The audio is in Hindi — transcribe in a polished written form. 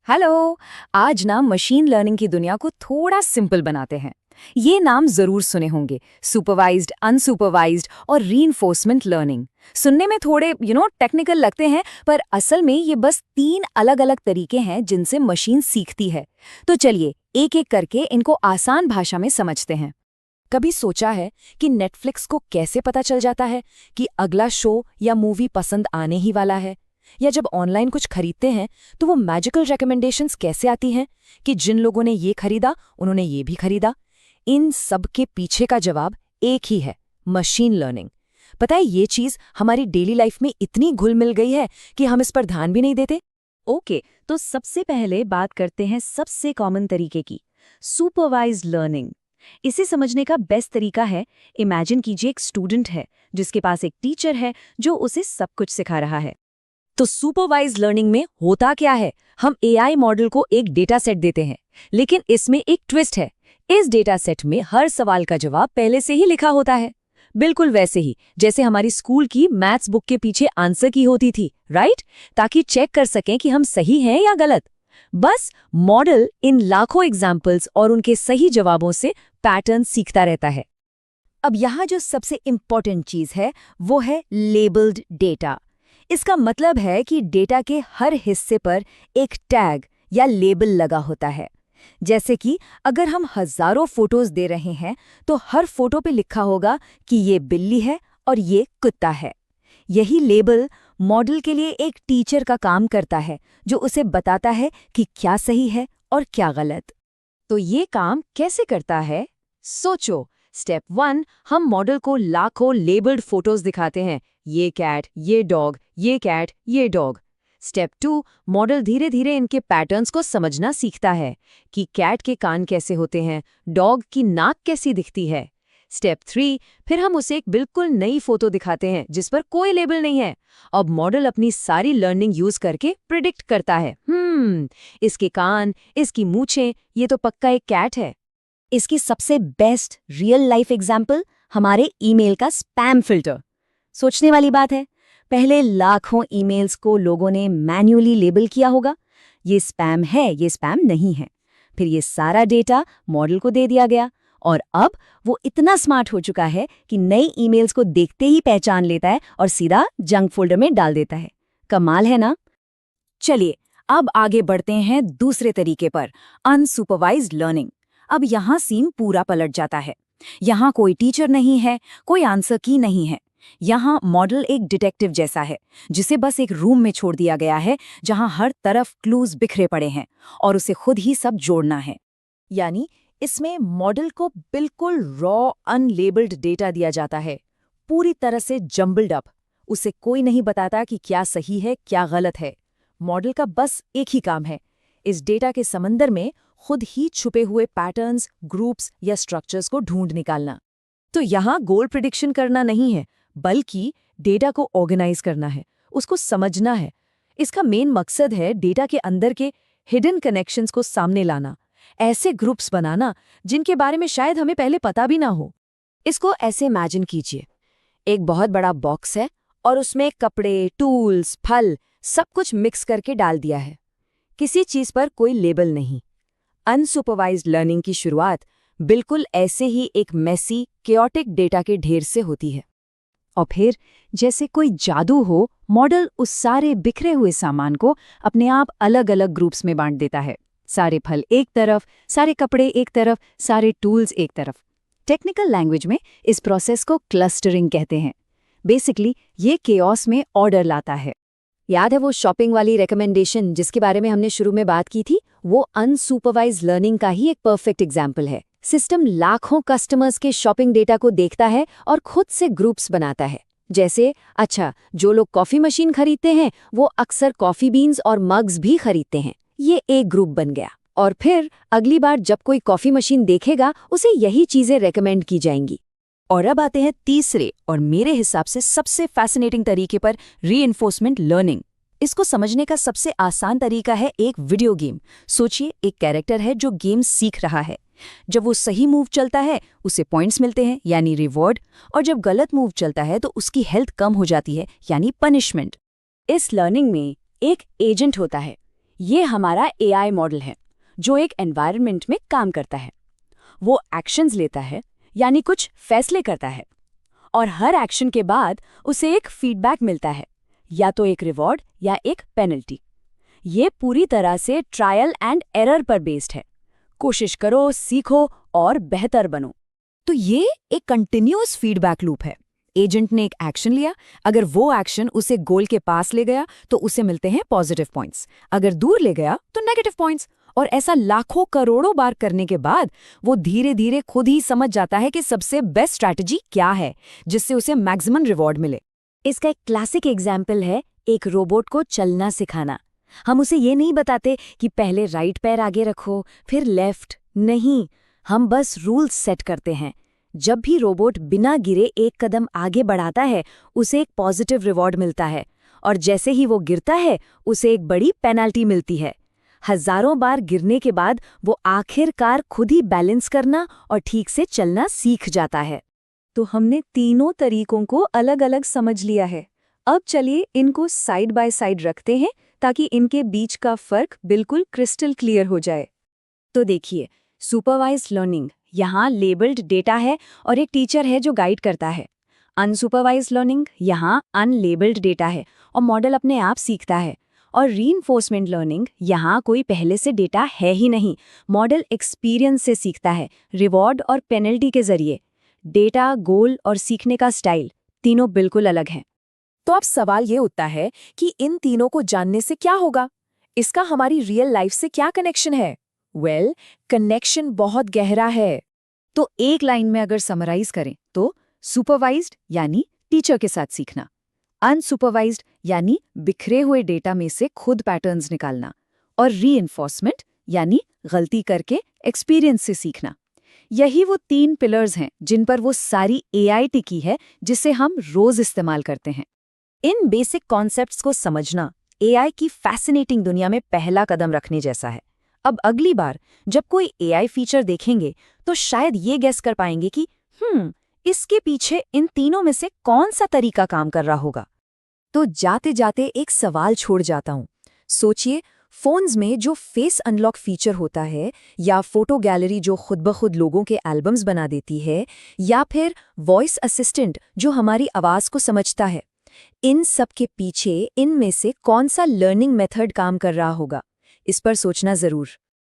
हेलो। आज ना मशीन लर्निंग की दुनिया को थोड़ा सिंपल बनाते हैं। ये नाम जरूर सुने होंगे, सुपरवाइज्ड, अनसुपरवाइज्ड और रीइंफोर्समेंट लर्निंग। सुनने में थोड़े टेक्निकल लगते हैं, पर असल में ये बस 3 अलग-अलग तरीके हैं जिनसे मशीन सीखती है। तो चलिए एक एक करके इनको आसान भाषा में समझते हैं। कभी सोचा है कि नेटफ्लिक्स को कैसे पता चल जाता है कि अगला शो या मूवी पसंद आने ही वाला है? या जब ऑनलाइन कुछ खरीदते हैं तो वो मैजिकल रिकमेंडेशंस कैसे आती हैं कि जिन लोगों ने ये खरीदा उन्होंने ये भी खरीदा? इन सब के पीछे का जवाब एक ही है, मशीन लर्निंग। पता है, ये चीज हमारी डेली लाइफ में इतनी घुल मिल गई है कि हम इस पर ध्यान भी नहीं देते। ओके, तो सबसे पहले बात करते हैं सबसे कॉमन तरीके की, सुपरवाइज्ड लर्निंग। इसे समझने का बेस्ट तरीका है, इमेजिन कीजिए एक स्टूडेंट है जिसके पास एक टीचर है जो उसे सब कुछ सिखा रहा है। तो सुपरवाइज्ड लर्निंग में होता क्या है, हम एआई मॉडल को एक डेटा सेट देते हैं, लेकिन इसमें एक ट्विस्ट है। इस डेटा सेट में हर सवाल का जवाब पहले से ही लिखा होता है, बिल्कुल वैसे ही जैसे हमारी स्कूल की मैथ्स बुक के पीछे आंसर की होती थी, राइट? ताकि चेक कर सकें कि हम सही हैं या गलत। बस मॉडल इन लाखों एग्जाम्पल्स और उनके सही जवाबों से पैटर्न सीखता रहता है। अब यहाँ जो सबसे इम्पोर्टेंट चीज है वो है लेबल्ड डेटा। इसका मतलब है कि डेटा के हर हिस्से पर एक टैग या लेबल लगा होता है। जैसे कि अगर हम हजारों फोटोज दे रहे हैं तो हर फोटो पे लिखा होगा कि ये बिल्ली है और ये कुत्ता है। यही लेबल मॉडल के लिए एक टीचर का काम करता है, जो उसे बताता है कि क्या सही है और क्या गलत। तो ये काम कैसे करता है? सोचो, स्टेप 1, हम मॉडल को लाखों लेबल्ड फोटोज दिखाते हैं, ये कैट, ये डॉग, ये कैट, ये डॉग। स्टेप 2, मॉडल धीरे धीरे इनके पैटर्न्स को समझना सीखता है कि कैट के कान कैसे होते हैं, डॉग की नाक कैसी दिखती है। स्टेप 3, फिर हम उसे एक बिल्कुल नई फोटो दिखाते हैं जिस पर कोई लेबल नहीं है। अब मॉडल अपनी सारी लर्निंग यूज करके प्रिडिक्ट करता है, इसके कान, इसकी मूछें, ये तो पक्का एक कैट है। इसकी सबसे बेस्ट रियल लाइफ एग्जाम्पल हमारे ईमेल का स्पैम फिल्टर। सोचने वाली बात है, पहले लाखों ईमेल्स को लोगों ने मैन्युअली लेबल किया होगा, ये स्पैम है, ये स्पैम नहीं है। फिर ये सारा डेटा मॉडल को दे दिया गया और अब वो इतना स्मार्ट हो चुका है कि नई ईमेल्स को देखते ही पहचान लेता है और सीधा जंक फोल्डर में डाल देता है। कमाल है ना? चलिए अब आगे बढ़ते हैं दूसरे तरीके पर, अनसुपरवाइज्ड लर्निंग। अब यहाँ सीन पूरा पलट जाता है। यहाँ कोई टीचर नहीं है, कोई आंसर की नहीं है। यहाँ मॉडल एक डिटेक्टिव जैसा है, जिसे बस एक रूम में छोड़ दिया गया है जहाँ हर तरफ क्लूज बिखरे पड़े हैं और उसे खुद ही सब जोड़ना है। यानी इसमें मॉडल को बिल्कुल रॉ अनलेबल्ड डेटा दिया जाता है, पूरी तरह से जम्बल्ड अप। उसे कोई नहीं बताता कि क्या सही है क्या गलत है। मॉडल का बस एक ही काम है, इस डेटा के समंदर में खुद ही छुपे हुए पैटर्न्स, ग्रुप्स या स्ट्रक्चर्स को ढूंढ निकालना। तो यहाँ गोल प्रिडिक्शन करना नहीं है, बल्कि डेटा को ऑर्गेनाइज करना है, उसको समझना है। इसका मेन मकसद है डेटा के अंदर के हिडन कनेक्शंस को सामने लाना, ऐसे ग्रुप्स बनाना जिनके बारे में शायद हमें पहले पता भी ना हो। इसको ऐसे इमेजिन कीजिए, एक बहुत बड़ा बॉक्स है और उसमें कपड़े, टूल्स, फल सब कुछ मिक्स करके डाल दिया है। किसी चीज पर कोई लेबल नहीं। अनसुपरवाइज्ड लर्निंग की शुरुआत बिल्कुल ऐसे ही एक मेसी, केओटिक डेटा के ढेर से होती है। और फिर जैसे कोई जादू हो, मॉडल उस सारे बिखरे हुए सामान को अपने आप अलग अलग ग्रुप्स में बांट देता है। सारे फल एक तरफ, सारे कपड़े एक तरफ, सारे टूल्स एक तरफ। टेक्निकल लैंग्वेज में इस प्रोसेस को क्लस्टरिंग कहते हैं। बेसिकली ये केओस में ऑर्डर लाता है। याद है वो शॉपिंग वाली रिकमेंडेशन जिसके बारे में हमने शुरू में बात की थी? वो अनसुपरवाइज्ड लर्निंग का ही एक परफेक्ट एग्जाम्पल है। सिस्टम लाखों कस्टमर्स के शॉपिंग डेटा को देखता है और खुद से ग्रुप्स बनाता है। जैसे, अच्छा, जो लोग कॉफी मशीन खरीदते हैं वो अक्सर कॉफी बीन्स और मग्स भी खरीदते हैं, ये एक ग्रुप बन गया। और फिर अगली बार जब कोई कॉफी मशीन देखेगा उसे यही चीजें रेकमेंड की जाएंगी। और अब आते हैं तीसरे और मेरे हिसाब से सबसे फैसिनेटिंग तरीके पर, रीइंफोर्समेंट लर्निंग। इसको समझने का सबसे आसान तरीका है एक वीडियो गेम। सोचिए, एक कैरेक्टर है जो गेम सीख रहा है। जब वो सही मूव चलता है उसे पॉइंट्स मिलते हैं यानी रिवॉर्ड, और जब गलत मूव चलता है तो उसकी हेल्थ कम हो जाती है यानी पनिशमेंट। इस लर्निंग में एक एजेंट होता है। ये हमारा एआई मॉडल है जो एक एनवायरनमेंट में काम करता है। वो एक्शंस लेता है, यानी कुछ फैसले करता है, और हर एक्शन के बाद उसे एक फीडबैक मिलता है, या तो एक रिवॉर्ड या एक पेनल्टी। ये पूरी तरह से ट्रायल एंड एरर पर बेस्ड है। कोशिश करो, सीखो और बेहतर बनो। तो ये एक कंटिन्यूअस फीडबैक लूप है। एजेंट ने एक एक्शन लिया, अगर वो एक्शन उसे गोल के पास ले गया तो उसे मिलते हैं पॉजिटिव पॉइंट्स, अगर दूर ले गया तो नेगेटिव पॉइंट्स। और ऐसा लाखों करोड़ों बार करने के बाद वो धीरे धीरे खुद ही समझ जाता है कि सबसे बेस्ट स्ट्रैटेजी क्या है, जिससे उसे मैक्सिमम रिवॉर्ड मिले। इसका एक क्लासिक एग्जाम्पल है एक रोबोट को चलना सिखाना। हम उसे ये नहीं बताते कि पहले राइट पैर आगे रखो फिर लेफ्ट, नहीं, हम बस रूल्स सेट करते हैं। जब भी रोबोट बिना गिरे एक कदम आगे बढ़ाता है उसे एक पॉजिटिव रिवॉर्ड मिलता है, और जैसे ही वो गिरता है उसे एक बड़ी पेनल्टी मिलती है। हजारों बार गिरने के बाद वो आखिरकार खुद ही बैलेंस करना और ठीक से चलना सीख जाता है। तो हमने तीनों तरीकों को अलग अलग समझ लिया है। अब चलिए इनको साइड बाय साइड रखते हैं ताकि इनके बीच का फर्क बिल्कुल क्रिस्टल क्लियर हो जाए। तो देखिए, सुपरवाइज्ड लर्निंग यहाँ लेबल्ड डेटा है और एक टीचर है जो गाइड करता है। अनसुपरवाइज्ड लर्निंग यहाँ अनलेबल्ड डेटा है और मॉडल अपने आप सीखता है। और रीइंफोर्समेंट लर्निंग यहाँ कोई पहले से डेटा है ही नहीं, मॉडल एक्सपीरियंस से सीखता है, रिवॉर्ड और पेनल्टी के जरिए। डेटा, गोल और सीखने का स्टाइल तीनों बिल्कुल अलग हैं। तो अब सवाल ये उठता है कि इन तीनों को जानने से क्या होगा? इसका हमारी रियल लाइफ से क्या कनेक्शन है? कनेक्शन बहुत गहरा है। तो एक लाइन में अगर समराइज करें तो सुपरवाइज्ड यानी टीचर के साथ सीखना, अनसुपरवाइज्ड यानी बिखरे हुए डेटा में से खुद पैटर्न्स निकालना, और रीइंफोर्समेंट यानी गलती करके एक्सपीरियंस से सीखना। यही वो 3 पिलर्स हैं जिन पर वो सारी एआई टिकी है जिसे हम रोज इस्तेमाल करते हैं। इन बेसिक कॉन्सेप्ट्स को समझना एआई की फैसिनेटिंग दुनिया में पहला कदम रखने जैसा है। अब अगली बार जब कोई एआई फीचर देखेंगे तो शायद ये गेस कर पाएंगे कि इसके पीछे इन तीनों में से कौन सा तरीका काम कर रहा होगा। तो जाते जाते एक सवाल छोड़ जाता हूं। सोचिए, फोन्स में जो फेस अनलॉक फीचर होता है, या फोटो गैलरी जो खुद ब खुद लोगों के एल्बम्स बना देती है, या फिर वॉइस असिस्टेंट जो हमारी आवाज को समझता है, इन सब के पीछे इनमें से कौन सा लर्निंग मेथड काम कर रहा होगा? इस पर सोचना जरूर।